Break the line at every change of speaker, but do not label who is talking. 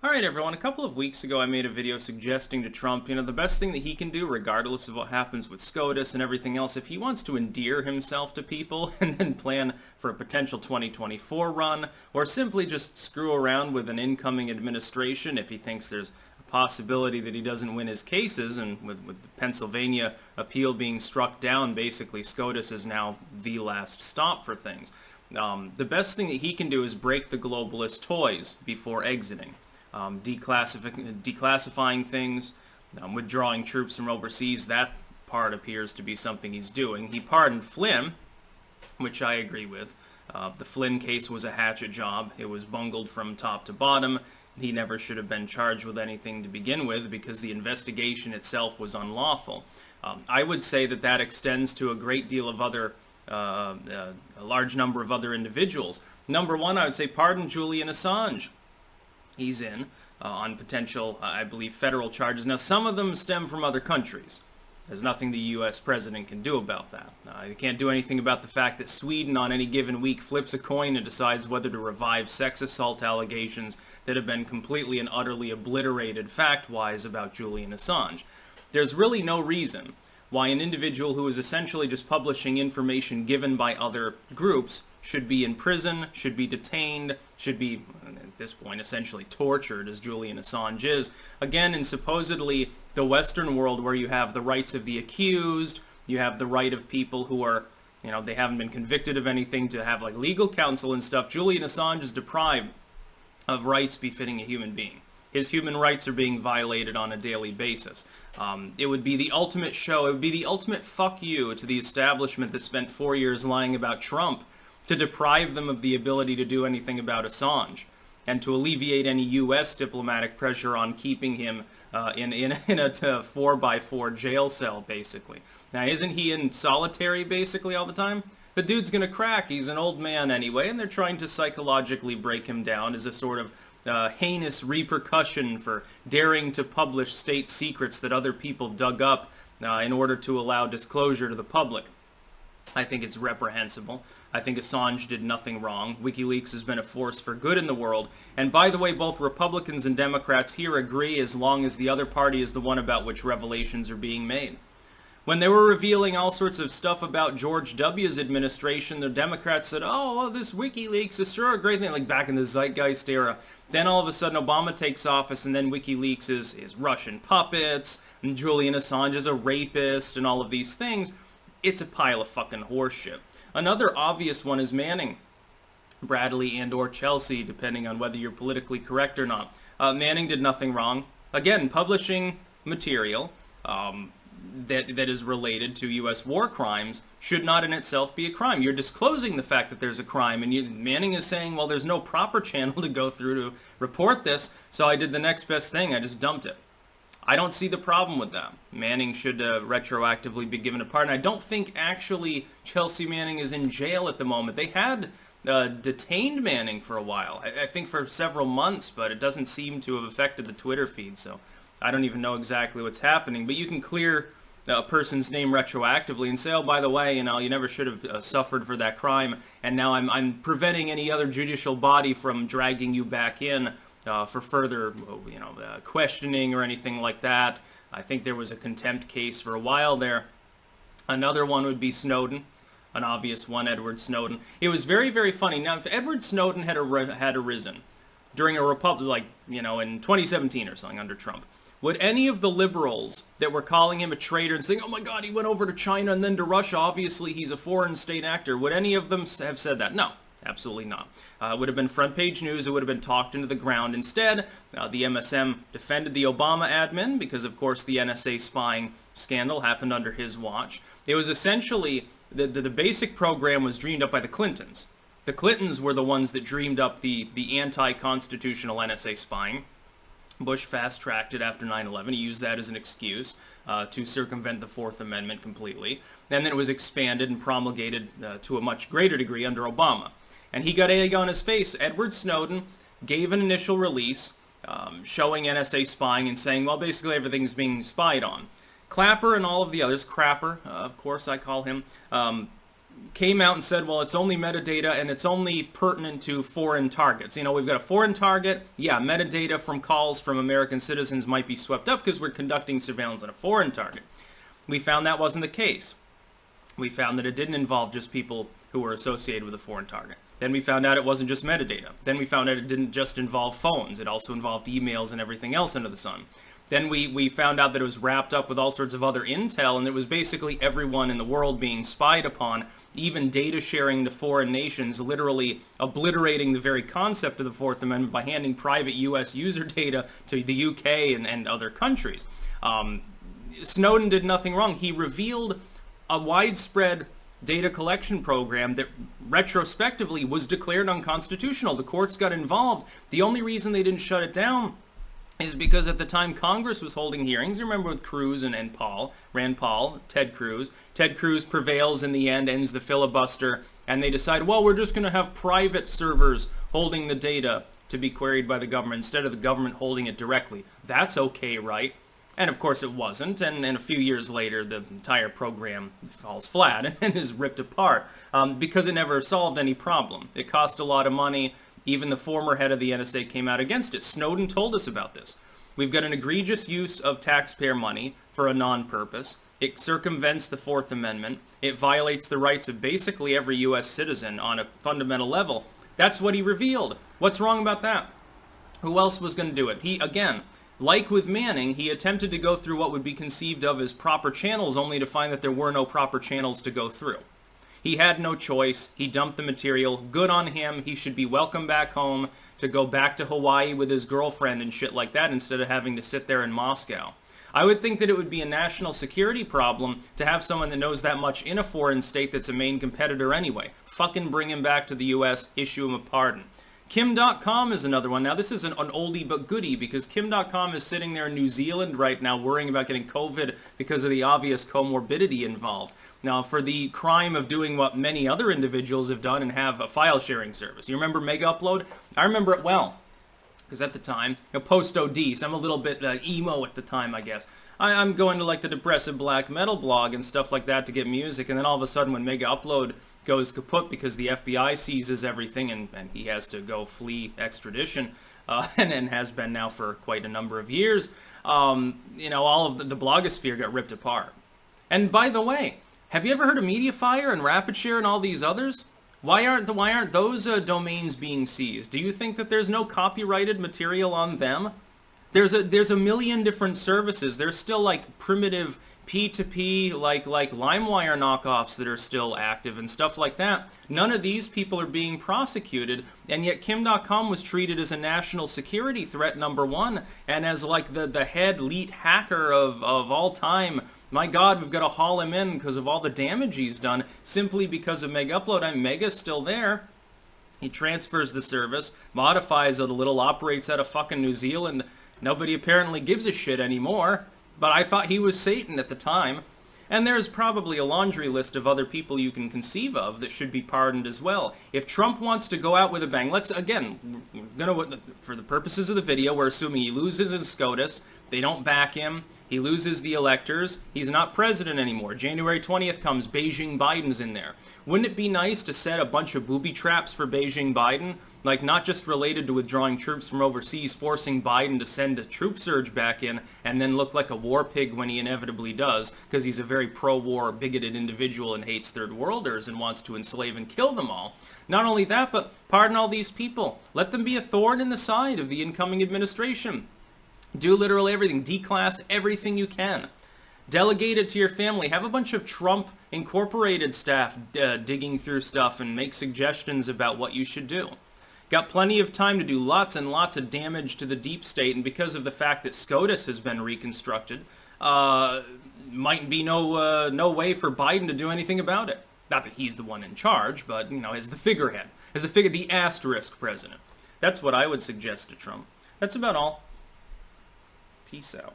Alright everyone, a couple of weeks ago I made a video suggesting to Trump, the best thing that he can do, regardless of what happens with SCOTUS and everything else, if he wants to endear himself to people and then plan for a potential 2024 run, or simply just screw around with an incoming administration if he thinks there's a possibility that he doesn't win his cases, and with the Pennsylvania appeal being struck down, basically SCOTUS is now the last stop for things. The best thing that he can do is break the globalist toys before exiting. Declassifying things, withdrawing troops from overseas, that part appears to be something he's doing. He pardoned Flynn, which I agree with. The Flynn case was a hatchet job. It was bungled from top to bottom. He never should have been charged with anything to begin with because the investigation itself was unlawful. I would say that that extends to a great deal of other, a large number of other individuals. Number one, I would say pardon Julian Assange. He's in on potential, I believe, federal charges. Now, some of them stem from other countries. There's nothing the U.S. president can do about that. He can't do anything about the fact that Sweden on any given week flips a coin and decides whether to revive sex assault allegations that have been completely and utterly obliterated fact-wise about Julian Assange. There's really no reason why an individual who is essentially just publishing information given by other groups should be in prison, should be detained, should be, at this point, essentially tortured, as Julian Assange is. Again, in supposedly the Western world where you have the rights of the accused, you have the right of people who are, they haven't been convicted of anything to have, like, legal counsel and stuff. Julian Assange is deprived of rights befitting a human being. His human rights are being violated on a daily basis. It would be the ultimate show, it would be the ultimate fuck you to the establishment that spent 4 years lying about Trump to deprive them of the ability to do anything about Assange and to alleviate any U.S. diplomatic pressure on keeping him in a 4x4 jail cell, basically. Now, isn't he in solitary, basically, all the time? The dude's gonna crack. He's an old man anyway, and they're trying to psychologically break him down as a sort of heinous repercussion for daring to publish state secrets that other people dug up in order to allow disclosure to the public. I think it's reprehensible. I think Assange did nothing wrong. WikiLeaks has been a force for good in the world. And by the way, both Republicans and Democrats here agree as long as the other party is the one about which revelations are being made. When they were revealing all sorts of stuff about George W.'s administration, the Democrats said, oh, well, this WikiLeaks is sure a great thing, like back in the Zeitgeist era. Then all of a sudden Obama takes office and then WikiLeaks is Russian puppets, and Julian Assange is a rapist, and all of these things. It's a pile of fucking horseshit. Another obvious one is Manning, Bradley, and or Chelsea, depending on whether you're politically correct or not. Manning did nothing wrong. Again, publishing material that is related to U.S. war crimes should not in itself be a crime. You're disclosing the fact that there's a crime, and Manning is saying, well, there's no proper channel to go through to report this, so I did the next best thing. I just dumped it. I don't see the problem with that. Manning should retroactively be given a pardon. I don't think actually Chelsea Manning is in jail at the moment. They had detained Manning for a while, I think for several months, but it doesn't seem to have affected the Twitter feed, so I don't even know exactly what's happening. But you can clear a person's name retroactively and say, oh, by the way, you never should have suffered for that crime, and now I'm preventing any other judicial body from dragging you back in for further, questioning or anything like that. I think there was a contempt case for a while there. Another one would be Snowden, an obvious one, Edward Snowden. It was very, very funny. Now, if Edward Snowden had arisen during a republic, in 2017 or something under Trump, would any of the liberals that were calling him a traitor and saying, oh my God, he went over to China and then to Russia, obviously he's a foreign state actor, would any of them have said that? No. Absolutely not. It would have been front page news. It would have been talked into the ground. Instead, the MSM defended the Obama admin because, of course, the NSA spying scandal happened under his watch. It was essentially, the basic program was dreamed up by the Clintons. The Clintons were the ones that dreamed up the anti-constitutional NSA spying. Bush fast-tracked it after 9/11. He used that as an excuse to circumvent the Fourth Amendment completely. And then it was expanded and promulgated to a much greater degree under Obama. And he got egg on his face. Edward Snowden gave an initial release showing NSA spying and saying, well, basically everything's being spied on. Clapper and all of the others, Crapper, of course I call him, came out and said, well, it's only metadata and it's only pertinent to foreign targets. You know, we've got a foreign target. Yeah, metadata from calls from American citizens might be swept up because we're conducting surveillance on a foreign target. We found that wasn't the case. We found that it didn't involve just people who were associated with a foreign target. Then we found out it wasn't just metadata. Then we found out it didn't just involve phones. It also involved emails and everything else under the sun. Then we found out that it was wrapped up with all sorts of other intel, and it was basically everyone in the world being spied upon, even data sharing to foreign nations, literally obliterating the very concept of the Fourth Amendment by handing private U.S. user data to the UK and other countries. Snowden did nothing wrong. He revealed a widespread data collection program that retrospectively was declared unconstitutional. The courts got involved. The only reason they didn't shut it down is because at the time Congress was holding hearings. You remember with Cruz and Rand Paul, Ted Cruz. Ted Cruz prevails in the end, ends the filibuster, and they decide, well, we're just going to have private servers holding the data to be queried by the government instead of the government holding it directly. That's okay, right? And of course it wasn't, and a few years later the entire program falls flat and is ripped apart because it never solved any problem. It cost a lot of money. Even the former head of the NSA came out against it. Snowden told us about this. We've got an egregious use of taxpayer money for a non-purpose. It circumvents the Fourth Amendment. It violates the rights of basically every U.S. citizen on a fundamental level. That's what he revealed. What's wrong about that? Who else was going to do it? He, again, like with Manning, he attempted to go through what would be conceived of as proper channels, only to find that there were no proper channels to go through. He had no choice. He dumped the material. Good on him. He should be welcome back home to go back to Hawaii with his girlfriend and shit like that instead of having to sit there in Moscow. I would think that it would be a national security problem to have someone that knows that much in a foreign state that's a main competitor anyway. Fucking bring him back to the U.S., issue him a pardon. Kim.com is another one. Now, this is an oldie but goodie because Kim.com is sitting there in New Zealand right now worrying about getting COVID because of the obvious comorbidity involved. Now, for the crime of doing what many other individuals have done and have a file sharing service. You remember Mega Upload? I remember it well because at the time, post-OD, so I'm a little bit emo at the time, I guess. I'm going to like the depressive black metal blog and stuff like that to get music, and then all of a sudden when Mega Upload goes kaput because the FBI seizes everything and he has to go flee extradition, and has been now for quite a number of years, all of the blogosphere got ripped apart. And by the way, have you ever heard of MediaFire and RapidShare and all these others? Why aren't those domains being seized? Do you think that there's no copyrighted material on them? There's a million different services. There's still like primitive P2P, like LimeWire knockoffs that are still active and stuff like that. None of these people are being prosecuted, and yet Kim.com was treated as a national security threat #1, and as like the head lead hacker of all time. My God, we've got to haul him in because of all the damage he's done simply because of Mega Upload. Mega's still there. He transfers the service, modifies it a little, operates out of fucking New Zealand. Nobody apparently gives a shit anymore. But I thought he was Satan at the time. And there's probably a laundry list of other people you can conceive of that should be pardoned as well. If Trump wants to go out with a bang, let's, again, for the purposes of the video, we're assuming he loses in SCOTUS, they don't back him, he loses the electors, he's not president anymore. January 20th comes, Beijing Biden's in there. Wouldn't it be nice to set a bunch of booby traps for Beijing Biden? Like, not just related to withdrawing troops from overseas, forcing Biden to send a troop surge back in and then look like a war pig when he inevitably does, because he's a very pro-war, bigoted individual and hates third worlders and wants to enslave and kill them all. Not only that, but pardon all these people. Let them be a thorn in the side of the incoming administration. Do literally everything. Declass everything you can. Delegate it to your family. Have a bunch of Trump Incorporated staff digging through stuff and make suggestions about what you should do. Got plenty of time to do lots and lots of damage to the deep state, and because of the fact that SCOTUS has been reconstructed, might be no way for Biden to do anything about it. Not that he's the one in charge, but, as the figurehead, the asterisk president. That's what I would suggest to Trump. That's about all. Peace out.